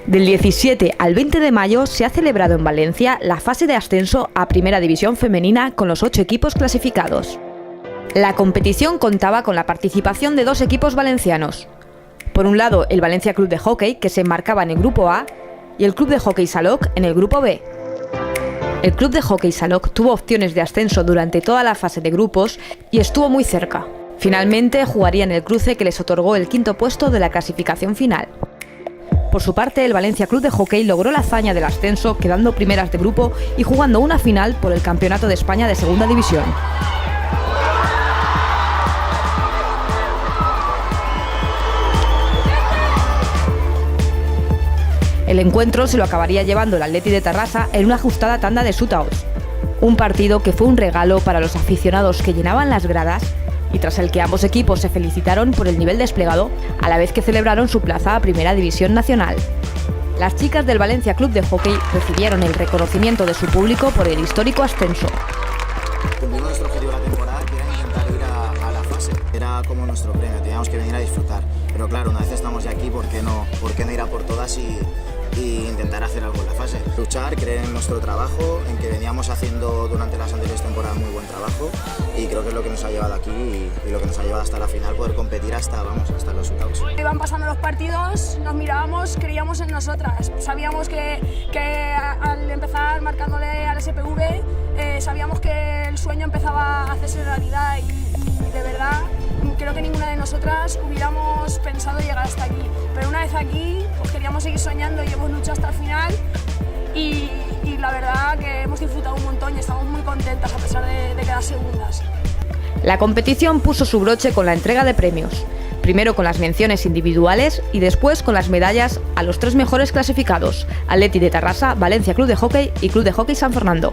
Del 17 al 20 de mayo se ha celebrado en Valencia la fase de ascenso a Primera División Femenina con los 8 equipos clasificados. La competición contaba con la participación de 2 equipos valencianos. Por un lado, el Valencia Club de Hockey, que se enmarcaba en el grupo A, y el Club de Hockey Salok en el grupo B. El Club de Hockey Salok tuvo opciones de ascenso durante toda la fase de grupos y estuvo muy cerca. Finalmente jugarían el cruce que les otorgó el 5º puesto de la clasificación final. Por su parte, el Valencia Club de Hockey logró la hazaña del ascenso, quedando primeras de grupo y jugando una final por el Campeonato de España de Segunda División. El encuentro se lo acabaría llevando el Athletic de Tarrasa en una ajustada tanda de shootouts. Un partido que fue un regalo para los aficionados que llenaban las gradas y tras el que ambos equipos se felicitaron por el nivel desplegado, a la vez que celebraron su plaza a Primera División Nacional. Las chicas del Valencia Club de Hockey recibieron el reconocimiento de su público por el histórico ascenso. Cumplimos nuestro objetivo de la temporada, que era intentar ir a la fase. Era como nuestro premio, teníamos que venir a disfrutar. Pero claro, una vez estamos ya aquí, ¿por qué no ir a por todas y intentar hacer algo en la fase? Luchar, creer en nuestro trabajo, en que veníamos haciendo durante las anteriores temporadas muy buen trabajo y creo que es lo que nos ha llevado aquí y lo que nos ha llevado hasta la final, poder competir hasta los shootouts. Iban pasando los partidos, nos mirábamos, creíamos en nosotras. Sabíamos que al empezar marcándole al SPV, sabíamos que el sueño empezaba a hacerse realidad y de verdad creo que ninguna de nosotras hubiéramos pensado llegar hasta aquí. Pero una vez aquí, pues queríamos seguir soñando y hemos luchado hasta el final y la verdad que hemos disfrutado un montón y estamos muy contentas a pesar de quedar segundas. La competición puso su broche con la entrega de premios, primero con las menciones individuales y después con las medallas a los 3 mejores clasificados, Athletic de Tarrasa, Valencia Club de Hockey y Club de Hockey San Fernando.